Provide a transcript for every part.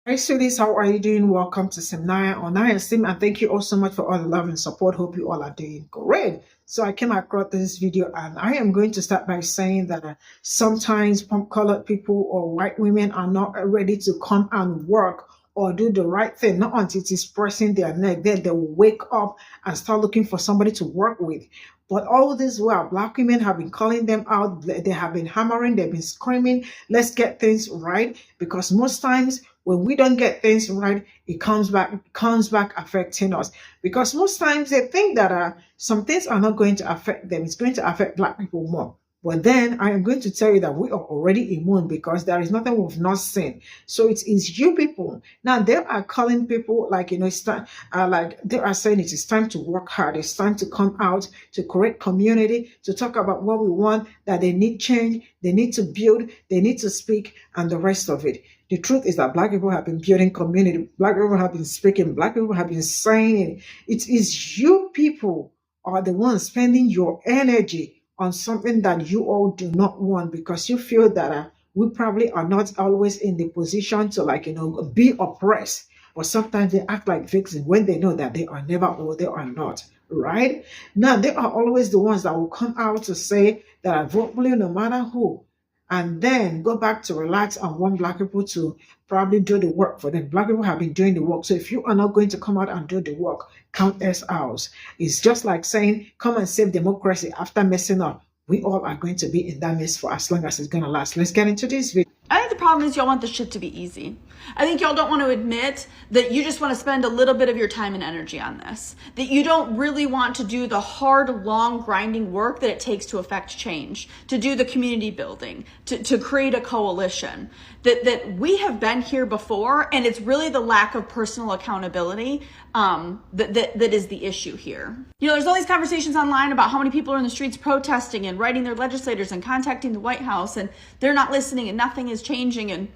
Hi, students. How are you doing? Welcome to Cimnanya online Sim, and thank you all so much for all the love and support. Hope you all are doing great. So I came across this video, and I am going to start by saying that sometimes colored people or white women are not ready to come and work or do the right thing, not until it is pressing their neck. Then they will wake up and start looking for somebody to work with. But all this while, Black women have been calling them out. They have been hammering, they've been screaming, let's get things right. Because most times when we don't get things right, it comes back affecting us. Because most times they think that some things are not going to affect them. It's going to affect Black people more. But then I am going to tell you that we are already immune because there is nothing we've not seen. So it is you people. Now they are calling people like, it's time, like they are saying it is time to work hard. It's time to come out, to create community, to talk about what we want, that they need change, they need to build, they need to speak, and the rest of it. The truth is that Black people have been building community. Black people have been speaking. Black people have been saying it. It is you people are the ones spending your energy on something that you all do not want because you feel that we probably are not always in the position to be oppressed. But sometimes they act like victims when they know that they are never or they are not. Right? Now, they are always the ones that will come out to say that I vote blue no matter who, and then go back to relax and want Black people to probably do the work for them. Black people have been doing the work. So if you are not going to come out and do the work, count us out. It's just like saying, come and save democracy after messing up. We all are going to be in that mess for as long as it's going to last. Let's get into this video. I think the problem is y'all want this shit to be easy. I think y'all don't want to admit that you just want to spend a little bit of your time and energy on this. That you don't really want to do the hard, long, grinding work that it takes to affect change, to do the community building, to create a coalition. That we have been here before, and it's really the lack of personal accountability that is the issue here. There's all these conversations online about how many people are in the streets protesting and writing their legislators and contacting the White House, and they're not listening and nothing is changing. And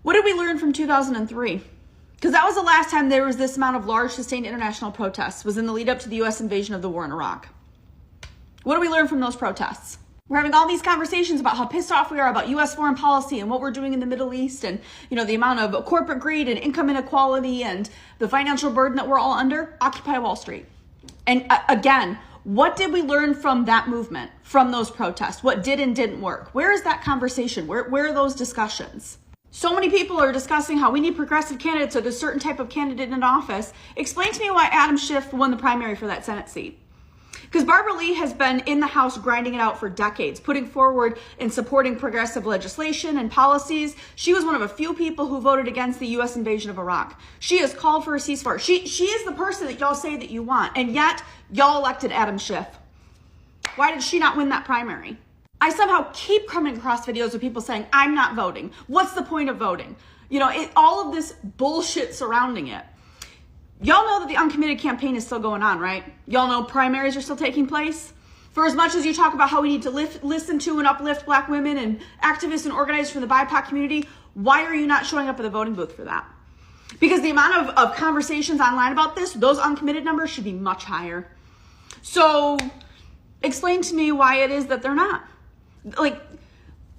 what did we learn from 2003? Because that was the last time there was this amount of large sustained international protests, was in the lead up to the US invasion of the war in Iraq. What did we learn from those protests? We're having all these conversations about how pissed off we are about US foreign policy and what we're doing in the Middle East, and the amount of corporate greed and income inequality and the financial burden that we're all under. Occupy Wall Street. And again, what did we learn from that movement, from those protests? What did and didn't work? Where is that conversation? Where are those discussions? So many people are discussing how we need progressive candidates or there's a certain type of candidate in office. Explain to me why Adam Schiff won the primary for that Senate seat. Because Barbara Lee has been in the House grinding it out for decades, putting forward and supporting progressive legislation and policies. She was one of a few people who voted against the U.S. invasion of Iraq. She has called for a ceasefire. She is the person that y'all say that you want, and yet y'all elected Adam Schiff. Why did she not win that primary? I somehow keep coming across videos of people saying, I'm not voting. What's the point of voting? All of this bullshit surrounding it. Y'all know that the uncommitted campaign is still going on, right? Y'all know primaries are still taking place? For as much as you talk about how we need to listen to and uplift Black women and activists and organizers from the BIPOC community, why are you not showing up at the voting booth for that? Because the amount of conversations online about this, those uncommitted numbers should be much higher. So explain to me why it is that they're not.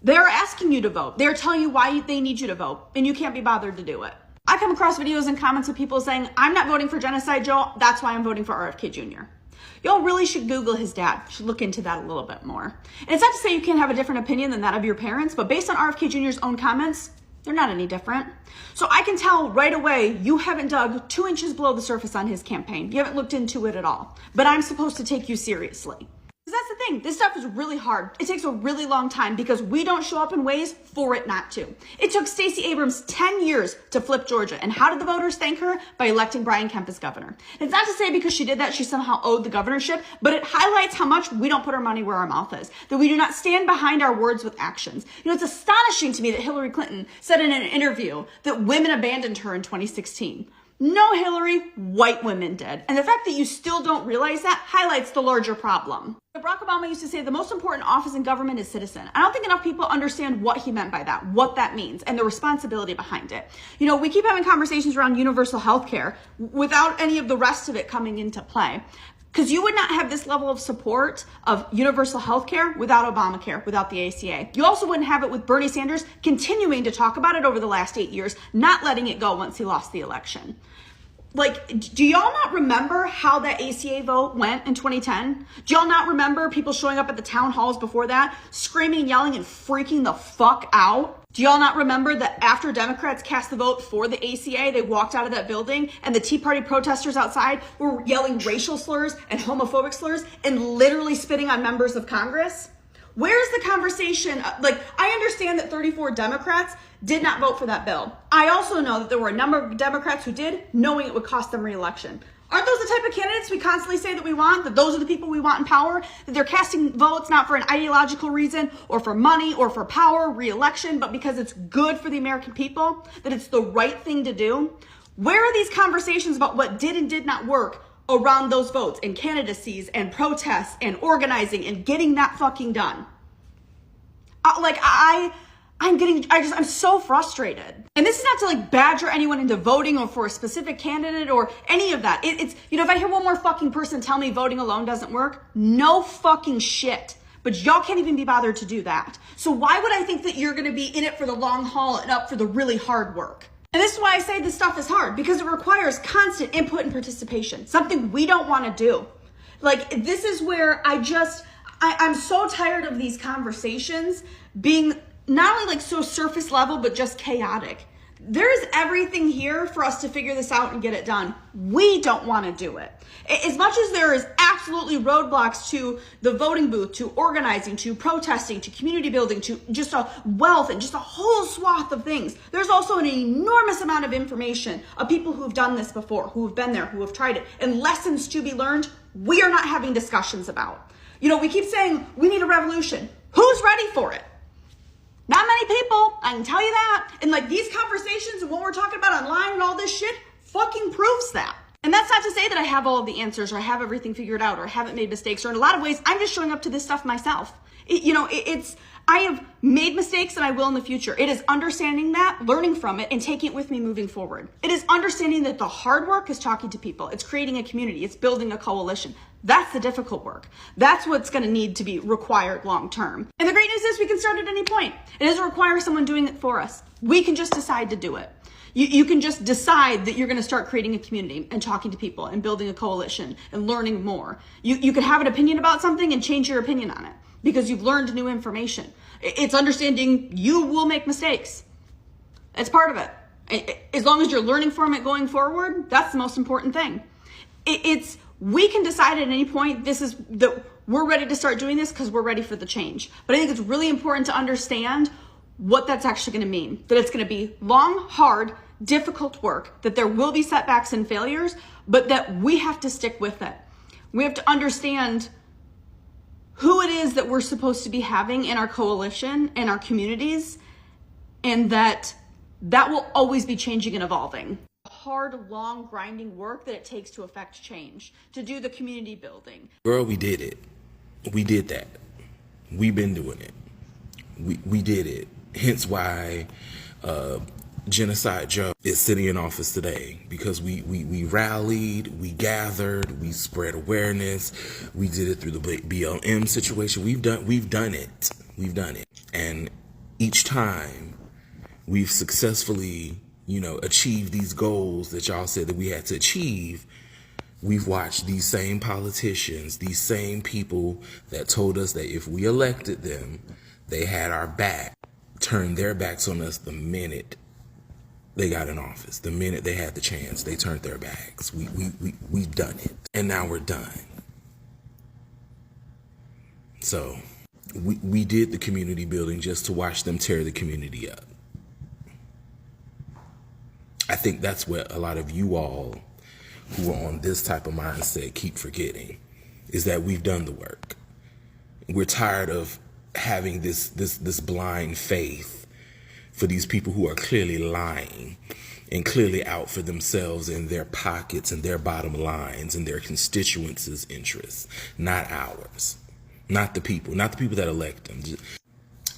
They're asking you to vote. They're telling you why they need you to vote, and you can't be bothered to do it. I come across videos and comments of people saying, I'm not voting for Genocide Joe, that's why I'm voting for RFK Jr. Y'all really should Google his dad. Should look into that a little bit more. And it's not to say you can't have a different opinion than that of your parents, but based on RFK Jr.'s own comments, they're not any different. So I can tell right away you haven't dug 2 inches below the surface on his campaign. You haven't looked into it at all. But I'm supposed to take you seriously. Because that's the thing, this stuff is really hard. It takes a really long time because we don't show up in ways for it not to. It took Stacey Abrams 10 years to flip Georgia. And how did the voters thank her? By electing Brian Kemp as governor. And it's not to say because she did that, she somehow owed the governorship, but it highlights how much we don't put our money where our mouth is, that we do not stand behind our words with actions. It's astonishing to me that Hillary Clinton said in an interview that women abandoned her in 2016. No, Hillary, white women did. And the fact that you still don't realize that highlights the larger problem. Barack Obama used to say the most important office in government is citizen. I don't think enough people understand what he meant by that, what that means, and the responsibility behind it. We keep having conversations around universal health care without any of the rest of it coming into play. Because you would not have this level of support of universal health care without Obamacare, without the ACA. You also wouldn't have it with Bernie Sanders continuing to talk about it over the last 8 years, not letting it go once he lost the election. Like, do y'all not remember how that ACA vote went in 2010? Do y'all not remember people showing up at the town halls before that, screaming and yelling and freaking the fuck out? Do y'all not remember that after Democrats cast the vote for the ACA, they walked out of that building and the Tea Party protesters outside were yelling racial slurs and homophobic slurs and literally spitting on members of Congress? Where's the conversation? Like, I understand that 34 Democrats did not vote for that bill. I also know that there were a number of Democrats who did, knowing it would cost them re-election. Aren't those the type of candidates we constantly say that we want? That those are the people we want in power? That they're casting votes not for an ideological reason or for money or for power, re-election, but because it's good for the American people? That it's the right thing to do? Where are these conversations about what did and did not work around those votes and candidacies and protests and organizing and getting that fucking done? I'm so frustrated. And this is not to like badger anyone into voting or for a specific candidate or any of that. It's, you know, if I hear one more fucking person tell me voting alone doesn't work, no fucking shit. But y'all can't even be bothered to do that. So why would I think that you're going to be in it for the long haul and up for the really hard work? And this is why I say this stuff is hard, because it requires constant input and participation, something we don't want to do. Like, this is where I'm so tired of these conversations being not only like so surface level, but just chaotic. There's everything here for us to figure this out and get it done. We don't want to do it. As much as there is absolutely roadblocks to the voting booth, to organizing, to protesting, to community building, to just a wealth and just a whole swath of things, there's also an enormous amount of information of people who've done this before, who have been there, who have tried it, and lessons to be learned we are not having discussions about. You know, we keep saying we need a revolution. Who's ready for it? Not many people, I can tell you that. And like these conversations and what we're talking about online and all this shit fucking proves that. And that's not to say that I have all of the answers or I have everything figured out or I haven't made mistakes, or in a lot of ways, I'm just showing up to this stuff myself. I have made mistakes and I will in the future. It is understanding that, learning from it, and taking it with me moving forward. It is understanding that the hard work is talking to people. It's creating a community. It's building a coalition. That's the difficult work. That's what's going to need to be required long term. And the great news is we can start at any point. It doesn't require someone doing it for us. We can just decide to do it. You can just decide that you're going to start creating a community and talking to people and building a coalition and learning more. You can have an opinion about something and change your opinion on it because you've learned new information. It's understanding you will make mistakes. It's part of it. As long as you're learning from it going forward, that's the most important thing. We can decide at any point we're ready to start doing this because we're ready for the change. But I think it's really important to understand what that's actually going to mean. That it's going to be long, hard, difficult work, that there will be setbacks and failures, but that we have to stick with it. We have to understand who it is that we're supposed to be having in our coalition and our communities, and that will always be changing and evolving. Hard, long, grinding work that it takes to affect change, to do the community building. Girl, we did it. We did that. We've been doing it. We did it. Hence why Genocide Joe is sitting in office today, because we rallied, we gathered, we spread awareness, we did it through the BLM situation. We've done it. And each time we've successfully, achieved these goals that y'all said that we had to achieve. We've watched these same politicians, these same people that told us that if we elected them, they had our back, turn their backs on us the minute they got in office. The minute they had the chance, they turned their backs. We've done it. And now we're done. So we did the community building just to watch them tear the community up. I think that's what a lot of you all who are on this type of mindset keep forgetting, is that we've done the work. We're tired of having this blind faith for these people who are clearly lying and clearly out for themselves and their pockets and their bottom lines and their constituents' interests, not ours, not the people that elect them.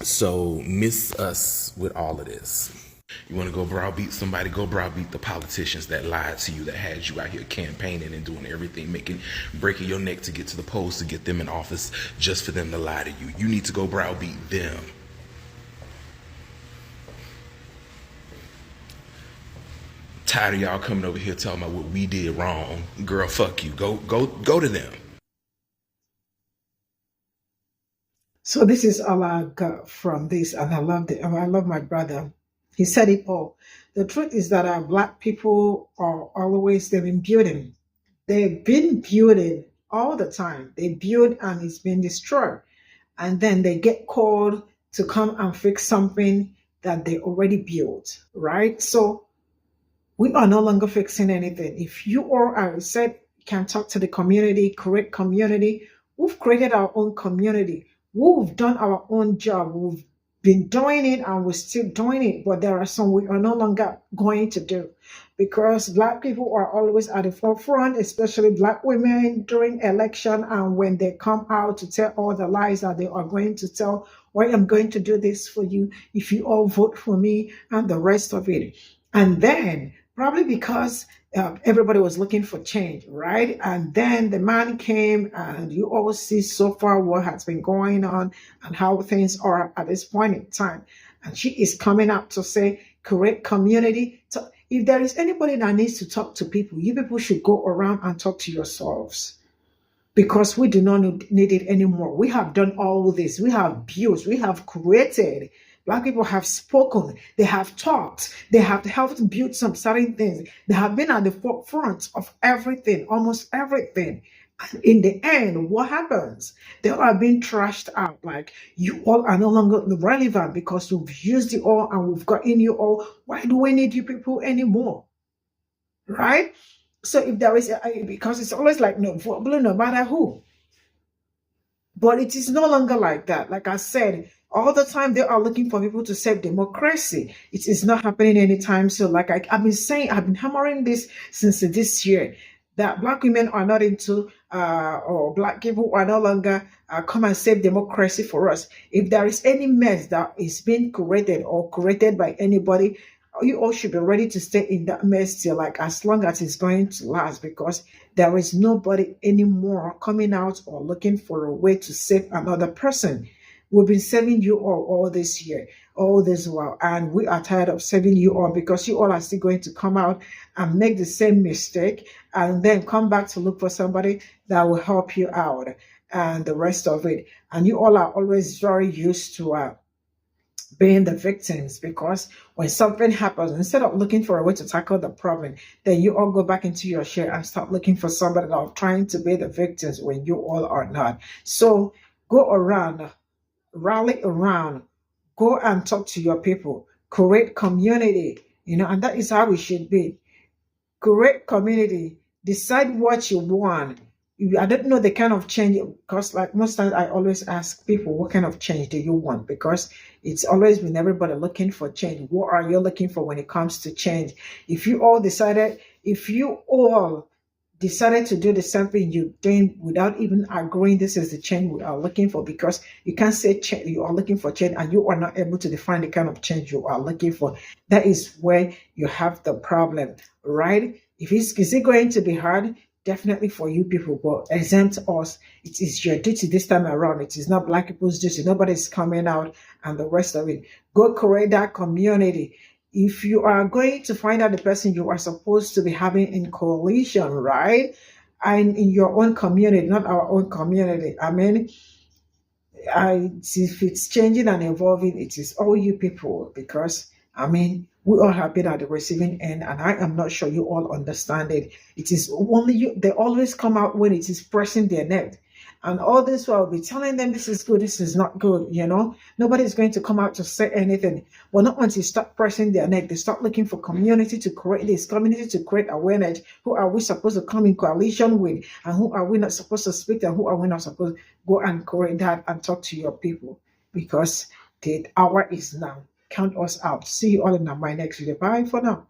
So miss us with all of this. You want to go browbeat somebody, go browbeat the politicians that lied to you, that had you out here campaigning and doing everything, breaking your neck to get to the polls to get them in office just for them to lie to you. You need to go browbeat them. Tired of y'all coming over here talking about what we did wrong. Girl, fuck you. Go to them. So this is all I got from this, and I love it. I love my brother. He said it all. The truth is that our Black people are always, they've been building. They've been building all the time. They build and it's been destroyed. And then they get called to come and fix something that they already built, right? So we are no longer fixing anything. If you or I said can talk to the community, create community, we've created our own community. We've done our own job. We've been doing it and we're still doing it, but there are some we are no longer going to do because Black people are always at the forefront, especially Black women during election and when they come out to tell all the lies that they are going to tell, why I'm going to do this for you if you all vote for me and the rest of it. And then probably because everybody was looking for change, right? And then the man came, and you all see so far what has been going on and how things are at this point in time. And she is coming up to say, create community. So if there is anybody that needs to talk to people, you people should go around and talk to yourselves. Because we do not need it anymore. We have done all this. We have built, we have created. Black people have spoken, they have talked, they have helped build some certain things. They have been at the forefront of everything, almost everything. And in the end, what happens? They are being trashed out. Like, you all are no longer relevant because we've used you all and we've gotten you all. Why do we need you people anymore? Right? So if there is, because it's always like, no matter who. But it is no longer like that. Like I said, all the time they are looking for people to save democracy. It is not happening anytime soon. Like I've been saying, I've been hammering this since this year, that Black women are not into, or Black people are no longer come and save democracy for us. If there is any mess that is being created or created by anybody, you all should be ready to stay in that mess till like as long as it's going to last, because there is nobody anymore coming out or looking for a way to save another person. We've been saving you all this year, all this while, and we are tired of saving you all because you all are still going to come out and make the same mistake and then come back to look for somebody that will help you out and the rest of it. And you all are always very used to being the victims, because when something happens, instead of looking for a way to tackle the problem, then you all go back into your share and start looking for somebody that are trying to be the victims when you all are not. So go around, rally around, go and talk to your people, create community, and that is how we should be. Create community, decide what you want. I don't know the kind of change, because like most times I always ask people, what kind of change do you want? Because it's always been everybody looking for change. What are you looking for when it comes to change? If you all decided to do the same thing you're doing without even agreeing this is the change we are looking for, because you can't say change, you are looking for change and you are not able to define the kind of change you are looking for, that is where you have the problem, right? Is it going to be hard? Definitely for you people, but exempt us. It is your duty this time around. It is not Black people's duty. Nobody's coming out and the rest of it. Go create that community. If you are going to find out the person you are supposed to be having in coalition, right? And in your own community, not our own community. I mean, if it's changing and evolving, it is all you people, because we all have been at the receiving end, and I am not sure you all understand it. It is only you. They always come out when it is pressing their neck. And all this while be telling them this is good, this is not good, Nobody's going to come out to say anything. But not once you start pressing their neck, they start looking for community to create this, community to create awareness. Who are we supposed to come in coalition with? And who are we not supposed to speak to? And who are we not supposed to go and create that and talk to your people? Because the hour is now. Count us out. See you all in my next video. Bye for now.